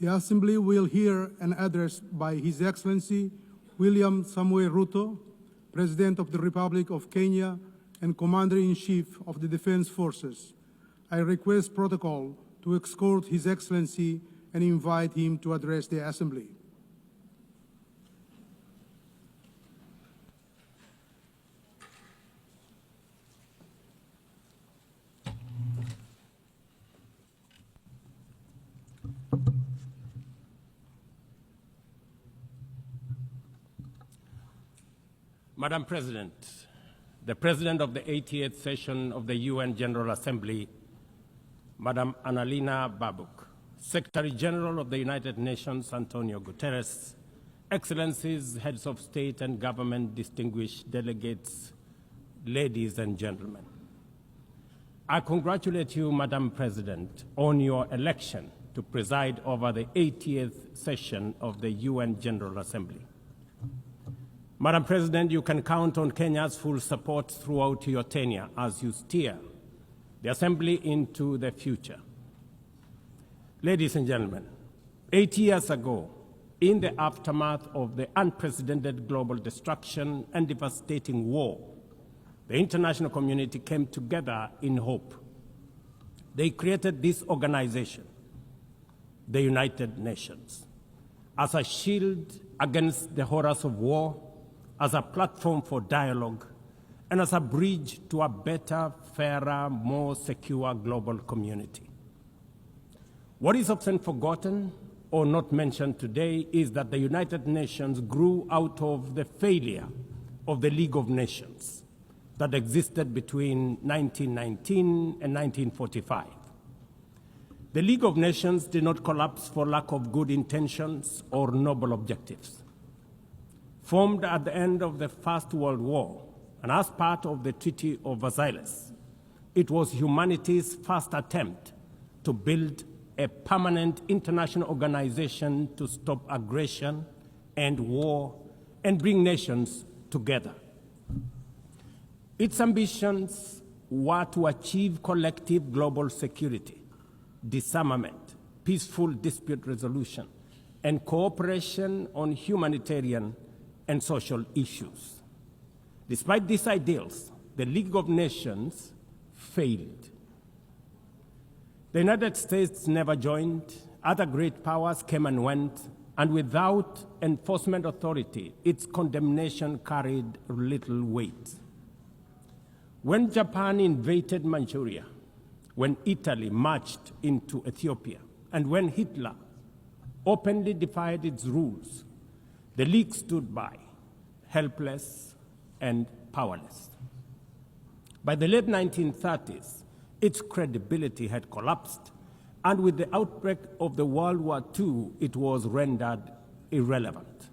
The Assembly will hear an address by His Excellency William Samuel Ruto, President of the Republic of Kenya and Commander-in-Chief of the Defense Forces. I request protocol to escort His Excellency and invite him to address the Assembly. Madam President, the President of the 88th session of the UN General Assembly, Madam Annalena Baerbock, Secretary General of the United Nations, Antonio Guterres, Excellencies, Heads of State and Government, distinguished delegates, ladies and gentlemen. I congratulate you, Madam President, on your election to preside over the 80th session of the UN General Assembly. Madam President, you can count on Kenya's full support throughout your tenure as you steer the Assembly into the future. Ladies and gentlemen, 8 years ago, in the aftermath of the unprecedented global destruction and devastating war, the international community came together in hope. They created this organization, the United Nations, as a shield against the horrors of war, as a platform for dialogue, and as a bridge to a better, fairer, more secure global community. What is often forgotten or not mentioned today is that the United Nations grew out of the failure of the League of Nations that existed between 1919 and 1945. The League of Nations did not collapse for lack of good intentions or noble objectives. Formed at the end of the First World War and as part of the Treaty of Versailles, it was humanity's first attempt to build a permanent international organization to stop aggression and war and bring nations together. Its ambitions were to achieve collective global security, disarmament, peaceful dispute resolution, and cooperation on humanitarian and social issues. Despite these ideals, the League of Nations failed. The United States never joined, other great powers came and went, and without enforcement authority, its condemnation carried little weight. When Japan invaded Manchuria, when Italy marched into Ethiopia, and when Hitler openly defied its rules, the League stood by, helpless and powerless. By the late 1930s, its credibility had collapsed, and with the outbreak of the World War II, it was rendered irrelevant.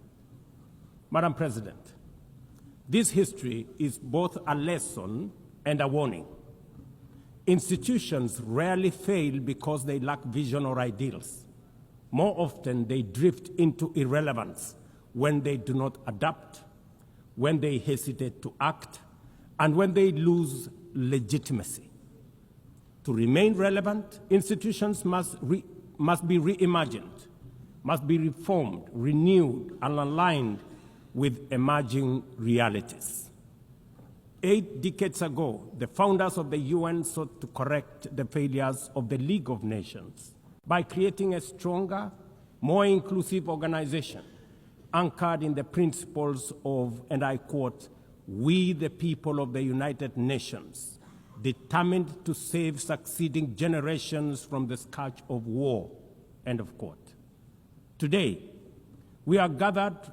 Madam President, this history is both a lesson and a warning. Institutions rarely fail because they lack vision or ideals. More often, they drift into irrelevance when they do not adapt, when they hesitate to act, and when they lose legitimacy. To remain relevant, institutions must be reimagined, must be reformed, renewed, and aligned with emerging realities. 8 decades ago, the founders of the UN sought to correct the failures of the League of Nations by creating a stronger, more inclusive organization anchored in the principles of, and I quote, "We the people of the United Nations, determined to save succeeding generations from the scourge of war," end of quote. Today, we are gathered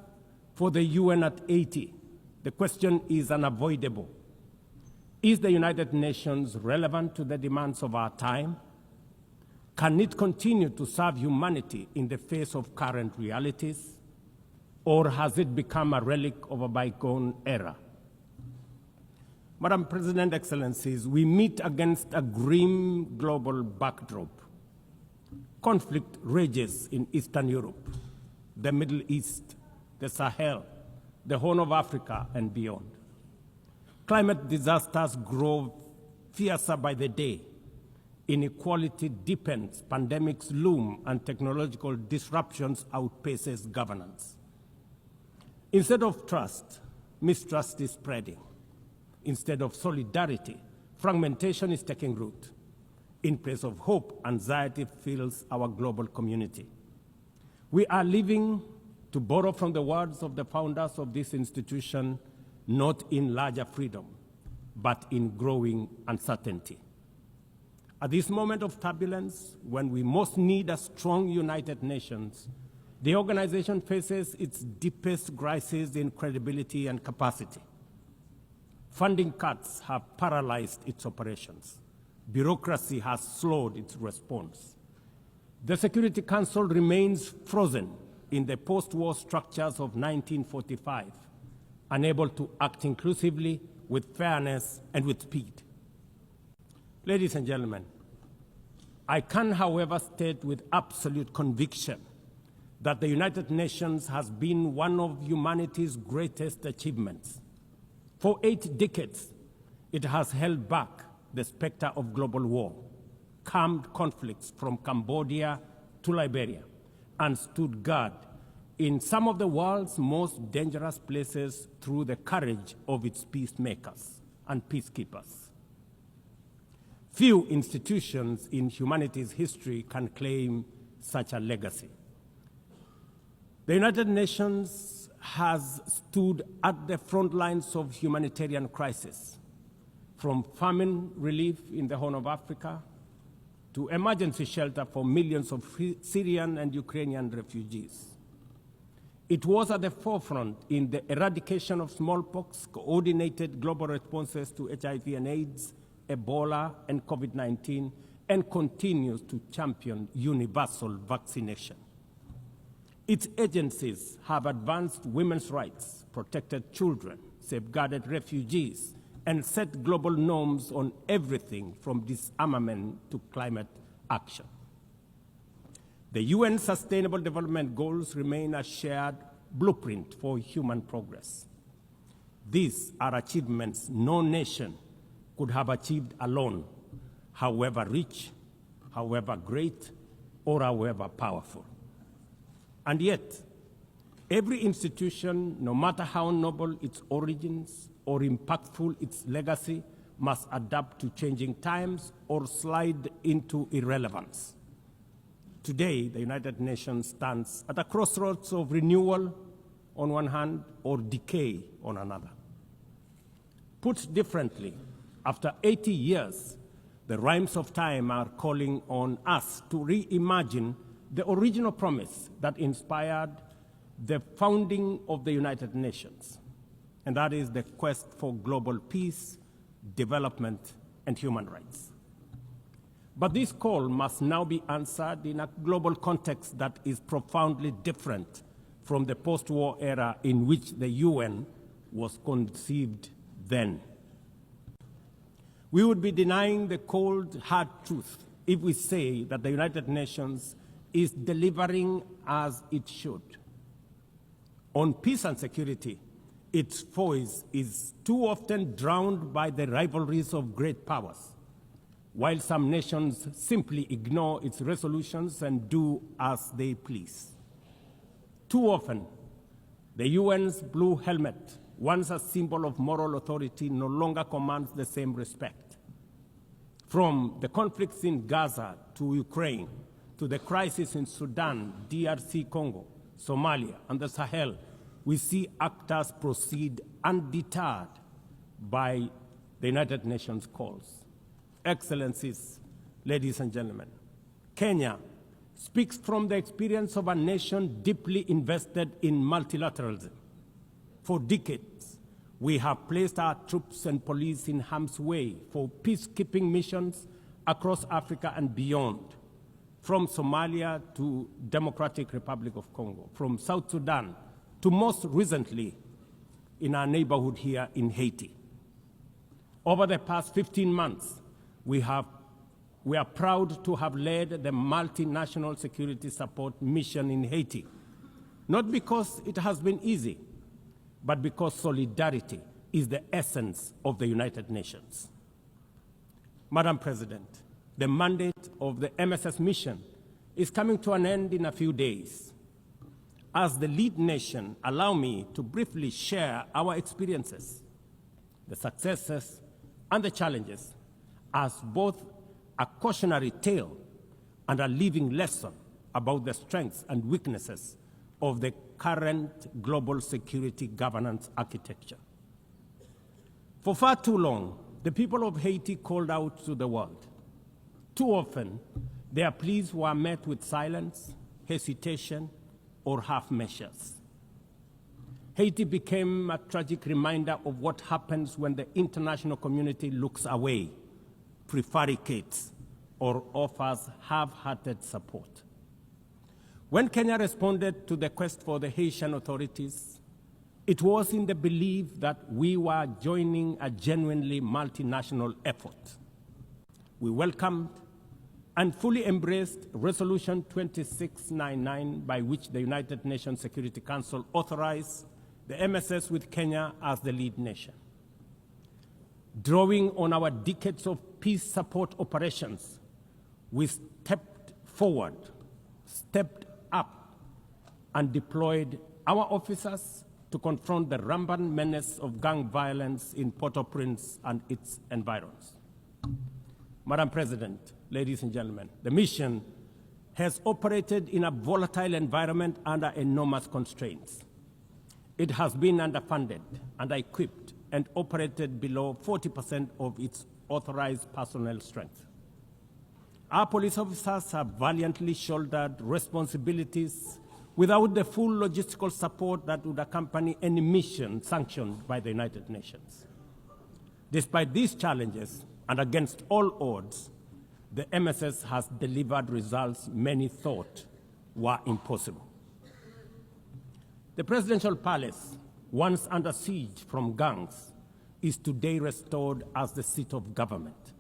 for the UN at 80. The question is unavoidable. Is the United Nations relevant to the demands of our time? Can it continue to serve humanity in the face of current realities? Or has it become a relic of a bygone era? Madam President, Excellencies, we meet against a grim global backdrop. Conflict rages in Eastern Europe, the Middle East, the Sahel, the Horn of Africa, and beyond. Climate disasters grow fiercer by the day. Inequality deepens, pandemics loom, and technological disruptions outpaces governance. Instead of trust, mistrust is spreading. Instead of solidarity, fragmentation is taking root. In place of hope, anxiety fills our global community. We are living, to borrow from the words of the founders of this institution, not in larger freedom, but in growing uncertainty. At this moment of turbulence, when we most need a strong United Nations, the organization faces its deepest crisis in credibility and capacity. Funding cuts have paralyzed its operations. Bureaucracy has slowed its response. The Security Council remains frozen in the post-war structures of 1945, unable to act inclusively, with fairness, and with speed. Ladies and gentlemen, I can, however, state with absolute conviction that the United Nations has been one of humanity's greatest achievements. For 8 decades, it has held back the specter of global war, calmed conflicts from Cambodia to Liberia, and stood guard in some of the world's most dangerous places through the courage of its peacemakers and peacekeepers. Few institutions in humanity's history can claim such a legacy. The United Nations has stood at the front lines of humanitarian crisis, from famine relief in the Horn of Africa to emergency shelter for millions of Syrian and Ukrainian refugees. It was at the forefront in the eradication of smallpox, coordinated global responses to HIV and AIDS, Ebola, and COVID-19, and continues to champion universal vaccination. Its agencies have advanced women's rights, protected children, safeguarded refugees, and set global norms on everything from disarmament to climate action. The UN Sustainable Development Goals remain a shared blueprint for human progress. These are achievements no nation could have achieved alone, however rich, however great, or however powerful. And yet, every institution, no matter how noble its origins or impactful its legacy, must adapt to changing times or slide into irrelevance. Today, the United Nations stands at a crossroads of renewal on one hand or decay on another. Put differently, after 80 years, the rhymes of time are calling on us to reimagine the original promise that inspired the founding of the United Nations, and that is the quest for global peace, development, and human rights. But this call must now be answered in a global context that is profoundly different from the post-war era in which the UN was conceived then. We would be denying the cold, hard truth if we say that the United Nations is delivering as it should. On peace and security, its voice is too often drowned by the rivalries of great powers, while some nations simply ignore its resolutions and do as they please. Too often, the UN's blue helmet, once a symbol of moral authority, no longer commands the same respect. From the conflicts in Gaza to Ukraine, to the crisis in Sudan, DRC Congo, Somalia, and the Sahel, we see actors proceed undeterred by the United Nations calls. Excellencies, ladies and gentlemen, Kenya speaks from the experience of a nation deeply invested in multilateralism. For decades, we have placed our troops and police in harm's way for peacekeeping missions across Africa and beyond, from Somalia to Democratic Republic of Congo, from South Sudan to most recently in our neighborhood here in Haiti. Over the past 15 months, we are proud to have led the multinational security support mission in Haiti, not because it has been easy, but because solidarity is the essence of the United Nations. Madam President, the mandate of the MSS mission is coming to an end in a few days. As the lead nation, allow me to briefly share our experiences, the successes and the challenges, as both a cautionary tale and a living lesson about the strengths and weaknesses of the current global security governance architecture. For far too long, the people of Haiti called out to the world. Too often, their pleas were met with silence, hesitation, or half measures. Haiti became a tragic reminder of what happens when the international community looks away, prevaricates, or offers half-hearted support. When Kenya responded to the quest for the Haitian authorities, it was in the belief that we were joining a genuinely multinational effort. We welcomed and fully embraced Resolution 2699, by which the United Nations Security Council authorized the MSS with Kenya as the lead nation. Drawing on our decades of peace support operations, we stepped forward, stepped up, and deployed our officers to confront the rampant menace of gang violence in Port-au-Prince and its environs. Madam President, ladies and gentlemen, the mission has operated in a volatile environment under enormous constraints. It has been underfunded, under-equipped, and operated below 40% of its authorized personnel strength. Our police officers have valiantly shouldered responsibilities without the full logistical support that would accompany any mission sanctioned by the United Nations. Despite these challenges, and against all odds, the MSS has delivered results many thought were impossible. The presidential palace, once under siege from gangs, is today restored as the seat of government.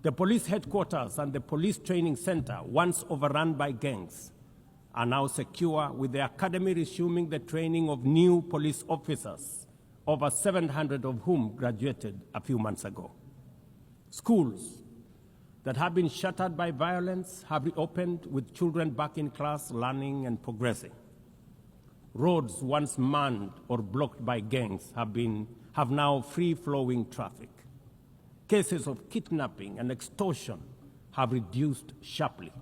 The police headquarters and the police training center, once overrun by gangs, are now secure, with the academy resuming the training of new police officers, over 700 of whom graduated a few months ago. Schools that have been shattered by violence have reopened, with children back in class, learning and progressing. Roads once manned or blocked by gangs have now free-flowing traffic. Cases of kidnapping and extortion have reduced sharply.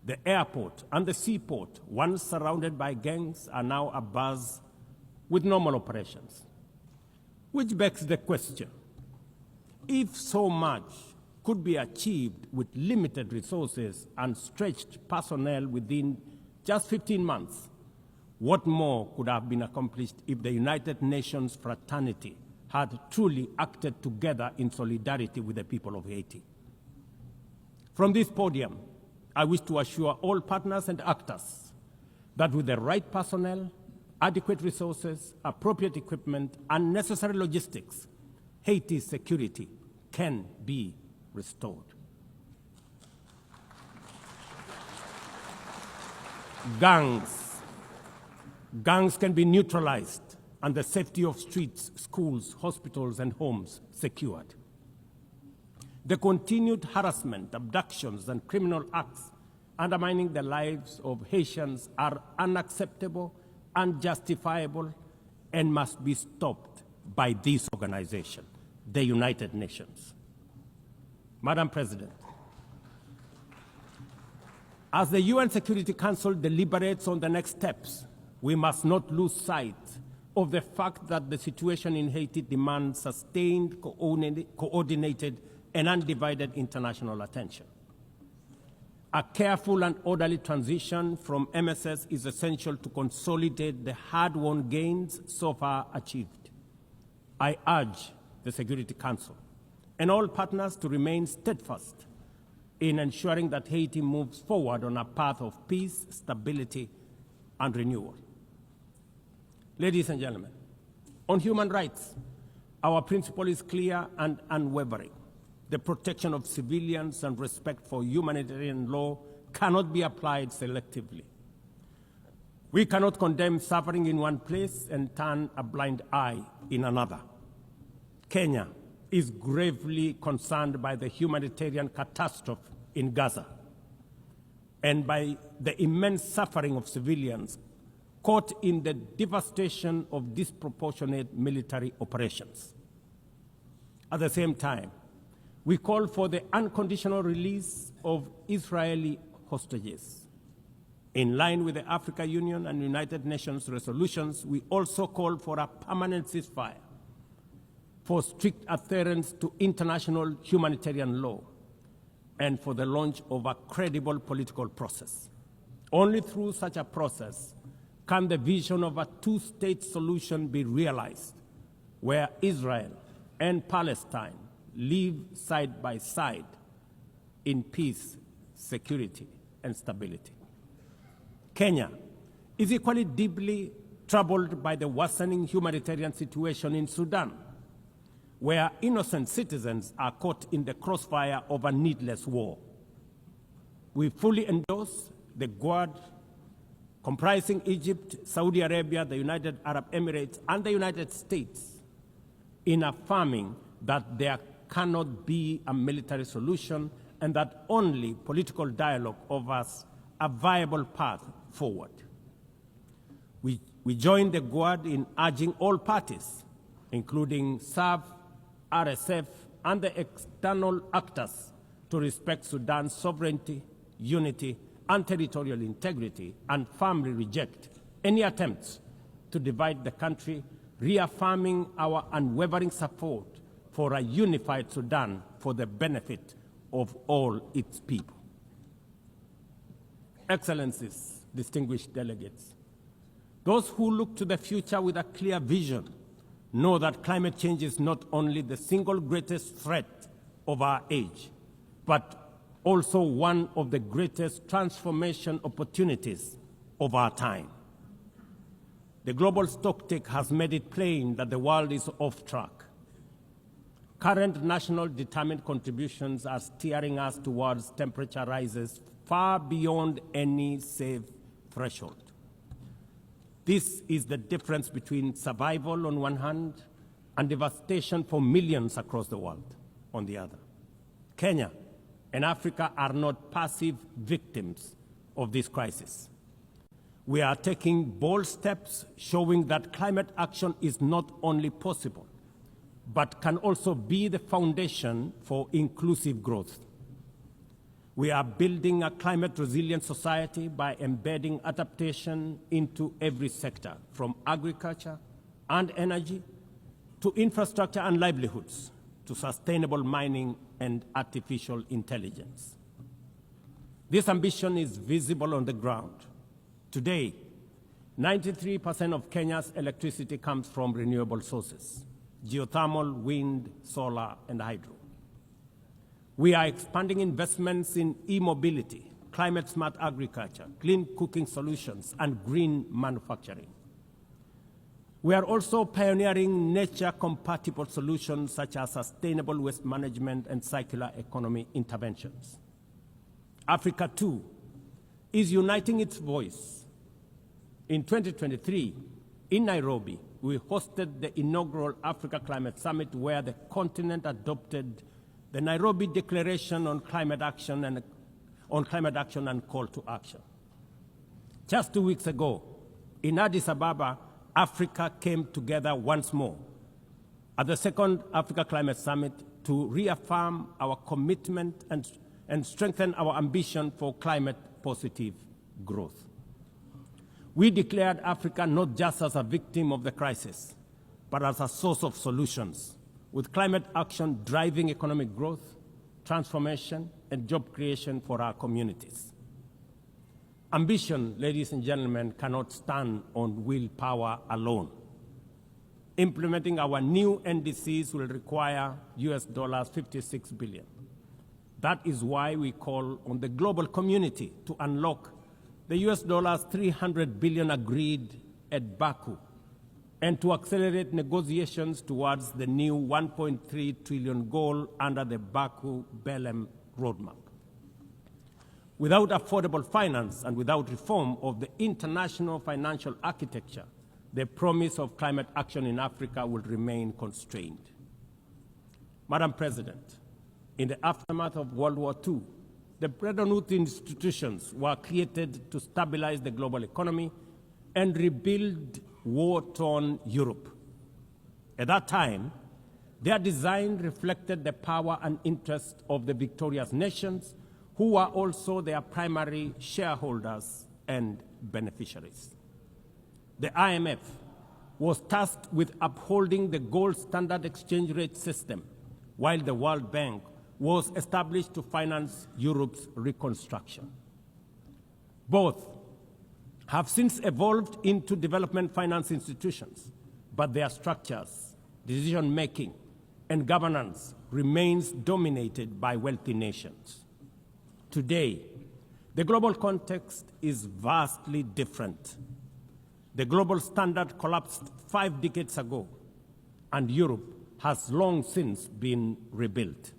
The airport and the seaport, once surrounded by gangs, are now abuzz with normal operations. Which begs the question, if so much could be achieved with limited resources and stretched personnel within just 15 months, what more could have been accomplished if the United Nations fraternity had truly acted together in solidarity with the people of Haiti? From this podium, I wish to assure all partners and actors that with the right personnel, adequate resources, appropriate equipment, and necessary logistics, Haiti's security can be restored. Gangs can be neutralized and the safety of streets, schools, hospitals, and homes secured. The continued harassment, abductions, and criminal acts undermining the lives of Haitians are unacceptable, unjustifiable, and must be stopped by this organization, the United Nations. Madam President, as the UN Security Council deliberates on the next steps, we must not lose sight of the fact that the situation in Haiti demands sustained, coordinated, and undivided international attention. A careful and orderly transition from MSS is essential to consolidate the hard-won gains so far achieved. I urge the Security Council and all partners to remain steadfast in ensuring that Haiti moves forward on a path of peace, stability, and renewal. Ladies and gentlemen, on human rights, our principle is clear and unwavering. The protection of civilians and respect for humanitarian law cannot be applied selectively. We cannot condemn suffering in one place and turn a blind eye in another. Kenya is gravely concerned by the humanitarian catastrophe in Gaza and by the immense suffering of civilians caught in the devastation of disproportionate military operations. At the same time, we call for the unconditional release of Israeli hostages. In line with the African Union and United Nations resolutions, we also call for a permanent ceasefire, for strict adherence to international humanitarian law, and for the launch of a credible political process. Only through such a process can the vision of a two-state solution be realized, where Israel and Palestine live side by side in peace, security, and stability. Kenya is equally deeply troubled by the worsening humanitarian situation in Sudan, where innocent citizens are caught in the crossfire of a needless war. We fully endorse the Quad, comprising Egypt, Saudi Arabia, the United Arab Emirates, and the United States, in affirming that there cannot be a military solution and that only political dialogue offers a viable path forward. We join the Quad in urging all parties, including SAF, RSF, and the external actors, to respect Sudan's sovereignty, unity, and territorial integrity, and firmly reject any attempts to divide the country, reaffirming our unwavering support for a unified Sudan for the benefit of all its people. Excellencies, distinguished delegates, those who look to the future with a clear vision know that climate change is not only the single greatest threat of our age, but also one of the greatest transformation opportunities of our time. The global stocktake has made it plain that the world is off track. Current national determined contributions are steering us towards temperature rises far beyond any safe threshold. This is the difference between survival on one hand and devastation for millions across the world on the other. Kenya and Africa are not passive victims of this crisis. We are taking bold steps showing that climate action is not only possible, but can also be the foundation for inclusive growth. We are building a climate-resilient society by embedding adaptation into every sector, from agriculture and energy to infrastructure and livelihoods, to sustainable mining and artificial intelligence. This ambition is visible on the ground. Today, 93% of Kenya's electricity comes from renewable sources: geothermal, wind, solar, and hydro. We are expanding investments in e-mobility, climate-smart agriculture, clean cooking solutions, and green manufacturing. We are also pioneering nature-compatible solutions such as sustainable waste management and circular economy interventions. Africa, too, is uniting its voice. In 2023, in Nairobi, we hosted the inaugural Africa Climate Summit, where the continent adopted the Nairobi Declaration on Climate Action and Call to Action. Just 2 weeks ago, in Addis Ababa, Africa came together once more at the second Africa Climate Summit to reaffirm our commitment and strengthen our ambition for climate-positive growth. We declared Africa not just as a victim of the crisis, but as a source of solutions, with climate action driving economic growth, transformation, and job creation for our communities. Ambition, ladies and gentlemen, cannot stand on willpower alone. Implementing our new NDCs will require $56 billion. That is why we call on the global community to unlock the $300 billion agreed at Baku, and to accelerate negotiations towards the new $1.3 trillion goal under the Baku-Belém roadmap. Without affordable finance and without reform of the international financial architecture, the promise of climate action in Africa will remain constrained. Madam President, in the aftermath of World War II, the Bretton Woods institutions were created to stabilize the global economy and rebuild war-torn Europe. At that time, their design reflected the power and interest of the victorious nations, who were also their primary shareholders and beneficiaries. The IMF was tasked with upholding the gold standard exchange rate system, while the World Bank was established to finance Europe's reconstruction. Both have since evolved into development finance institutions, but their structures, decision-making, and governance remains dominated by wealthy nations. Today, the global context is vastly different. The global standard collapsed 5 decades ago, and Europe has long since been rebuilt.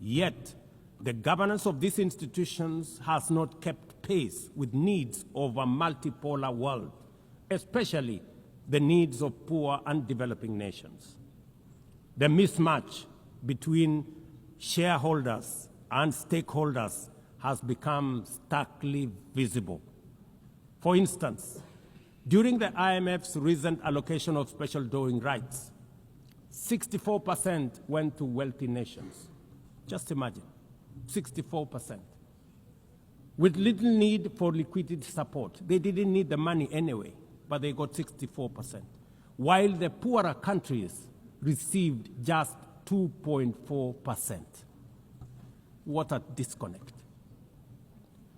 Yet, the governance of these institutions has not kept pace with needs of a multipolar world, especially the needs of poor and developing nations. The mismatch between shareholders and stakeholders has become starkly visible. For instance, during the IMF's recent allocation of special drawing rights, 64% went to wealthy nations. Just imagine, 64%. With little need for liquidity support. They didn't need the money anyway, but they got 64%. While the poorer countries received just 2.4%. What a disconnect.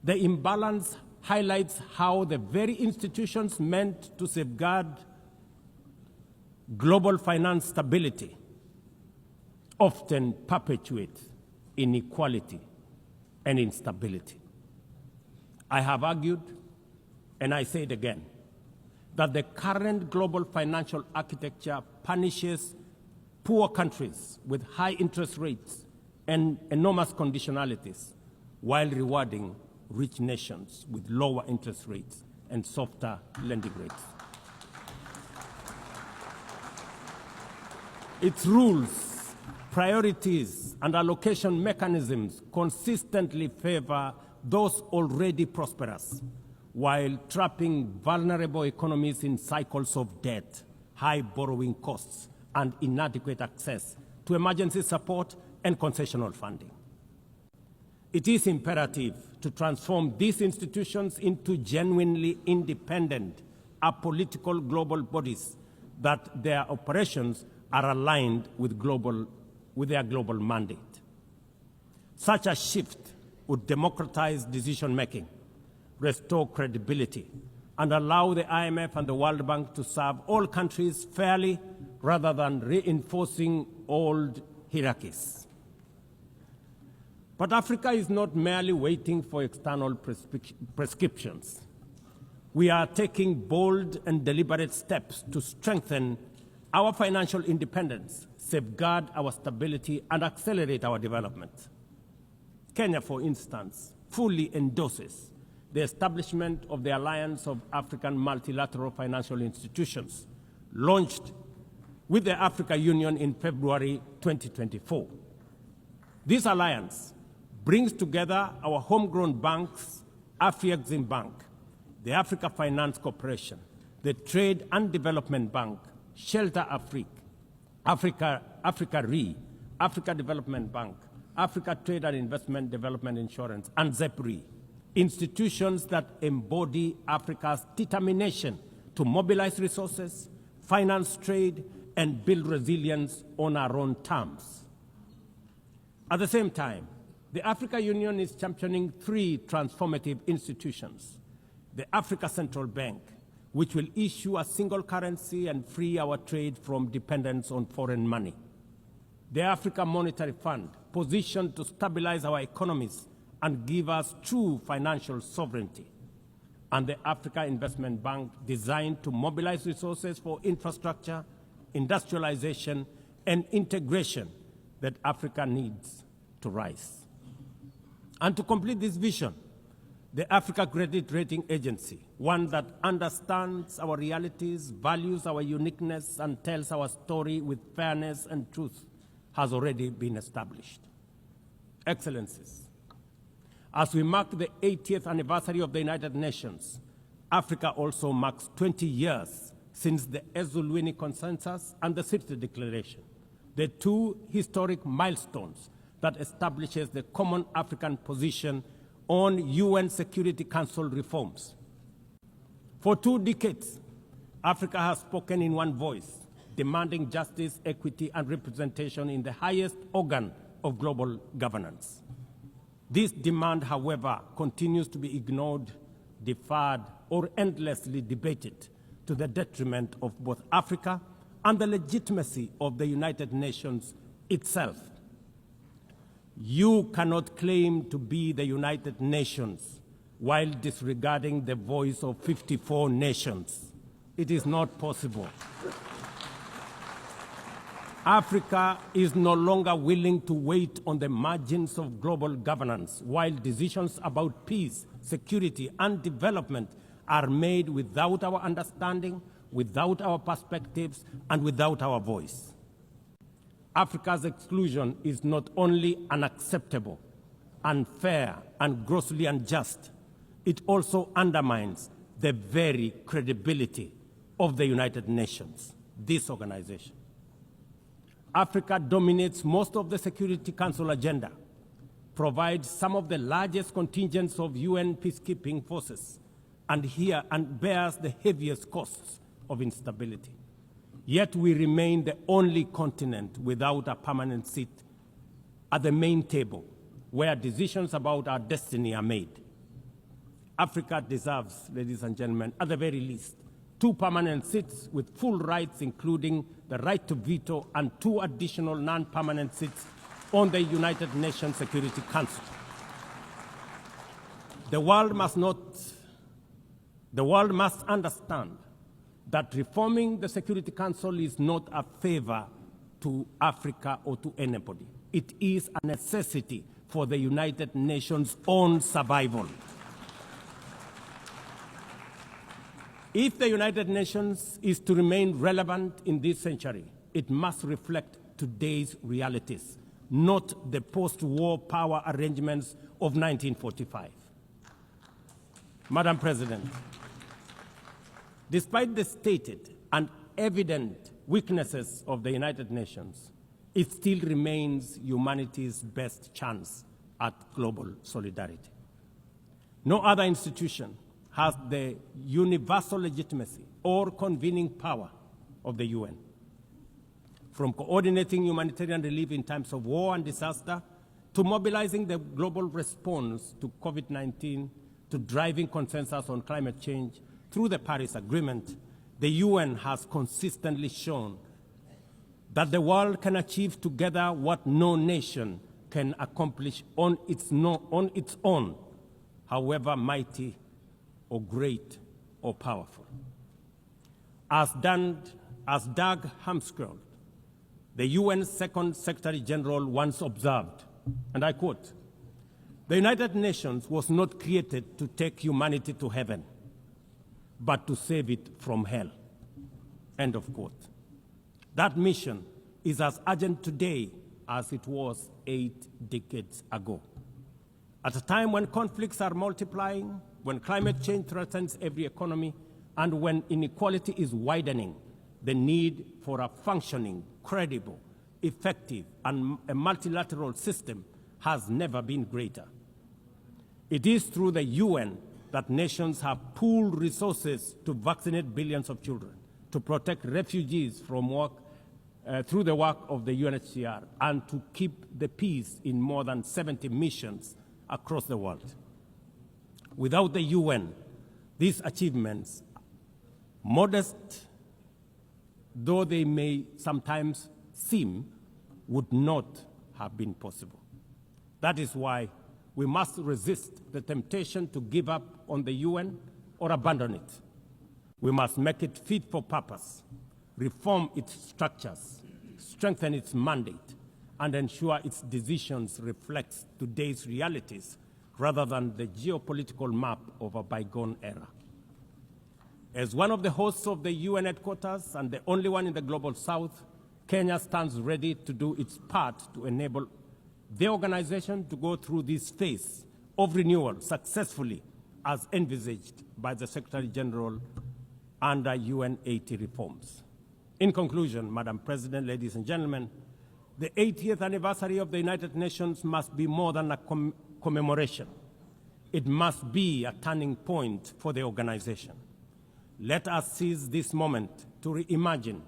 The imbalance highlights how the very institutions meant to safeguard global finance stability often perpetuate inequality and instability. I have argued, and I say it again, that the current global financial architecture punishes poor countries with high interest rates and enormous conditionalities, while rewarding rich nations with lower interest rates and softer lending rates. Its rules, priorities, and allocation mechanisms consistently favor those already prosperous, while trapping vulnerable economies in cycles of debt, high borrowing costs, and inadequate access to emergency support and concessional funding. It is imperative to transform these institutions into genuinely independent, apolitical global bodies that their operations are aligned with their global mandate. Such a shift would democratize decision-making, restore credibility, and allow the IMF and the World Bank to serve all countries fairly rather than reinforcing old hierarchies. But Africa is not merely waiting for external prescriptions. We are taking bold and deliberate steps to strengthen our financial independence, safeguard our stability, and accelerate our development. Kenya, for instance, fully endorses the establishment of the Alliance of African Multilateral Financial Institutions, launched with the Africa Union in February 2024. This alliance brings together our homegrown banks, Afrexim Bank, the Africa Finance Corporation, the Trade and Development Bank, Shelter Africa Re, Africa Development Bank, Africa Trade and Investment Development Insurance, and ZEPRI, institutions that embody Africa's determination to mobilize resources, finance trade, and build resilience on our own terms. At the same time, the Africa Union is championing 3 transformative institutions: the Africa Central Bank, which will issue a single currency and free our trade from dependence on foreign money; the Africa Monetary Fund, positioned to stabilize our economies and give us true financial sovereignty; and the Africa Investment Bank, designed to mobilize resources for infrastructure, industrialization, and integration that Africa needs to rise. And to complete this vision, the Africa Credit Rating Agency, one that understands our realities, values our uniqueness, and tells our story with fairness and truth, has already been established. Excellencies, as we mark the 80th anniversary of the United Nations, Africa also marks 20 years since the Ezulwini Consensus and the Sirte Declaration, the two historic milestones that establishes the common African position on UN Security Council reforms. For 2 decades, Africa has spoken in one voice, demanding justice, equity, and representation in the highest organ of global governance. This demand, however, continues to be ignored, deferred, or endlessly debated to the detriment of both Africa and the legitimacy of the United Nations itself. You cannot claim to be the United Nations while disregarding the voice of 54 nations. It is not possible. Africa is no longer willing to wait on the margins of global governance while decisions about peace, security, and development are made without our understanding, without our perspectives, and without our voice. Africa's exclusion is not only unacceptable, unfair, and grossly unjust, it also undermines the very credibility of the United Nations, this organization. Africa dominates most of the Security Council agenda, provides some of the largest contingents of UN peacekeeping forces, and bears the heaviest costs of instability. Yet we remain the only continent without a permanent seat at the main table where decisions about our destiny are made. Africa deserves, ladies and gentlemen, at the very least, 2 permanent seats with full rights, including the right to veto, and 2 additional non-permanent seats on the United Nations Security Council. The world must understand that reforming the Security Council is not a favor to Africa or to anybody. It is a necessity for the United Nations' own survival. If the United Nations is to remain relevant in this century, it must reflect today's realities, not the post-war power arrangements of 1945. Madam President, despite the stated and evident weaknesses of the United Nations, it still remains humanity's best chance at global solidarity. No other institution has the universal legitimacy or convening power of the UN. From coordinating humanitarian relief in times of war and disaster, to mobilizing the global response to COVID-19, to driving consensus on climate change through the Paris Agreement, the UN has consistently shown that the world can achieve together what no nation can accomplish on its own, however mighty or great or powerful. As Doug Hammarskjöld, the UN's Second Secretary General, once observed, and I quote, "The United Nations was not created to take humanity to heaven, but to save it from hell." End of quote. That mission is as urgent today as it was 8 decades ago. At a time when conflicts are multiplying, when climate change threatens every economy, and when inequality is widening, the need for a functioning, credible, effective, and a multilateral system has never been greater. It is through the UN that nations have pooled resources to vaccinate billions of children, to protect refugees from through the work of the UNHCR, and to keep the peace in more than 70 missions across the world. Without the UN, these achievements, modest though they may sometimes seem, would not have been possible. That is why we must resist the temptation to give up on the UN or abandon it. We must make it fit for purpose, reform its structures, strengthen its mandate, and ensure its decisions reflect today's realities rather than the geopolitical map of a bygone era. As one of the hosts of the UN headquarters and the only one in the Global South, Kenya stands ready to do its part to enable the organization to go through this phase of renewal successfully as envisaged by the Secretary General under UN 80 reforms. In conclusion, Madam President, ladies and gentlemen, the 80th anniversary of the United Nations must be more than a commemoration. It must be a turning point for the organization. Let us seize this moment to reimagine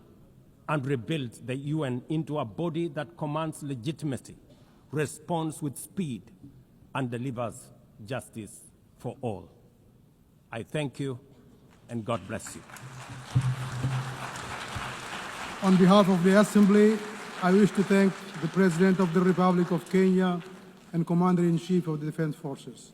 and rebuild the UN into a body that commands legitimacy, responds with speed, and delivers justice for all. I thank you, and God bless you. On behalf of the Assembly, I wish to thank the President of the Republic of Kenya and Commander-in-Chief of the Defense Forces.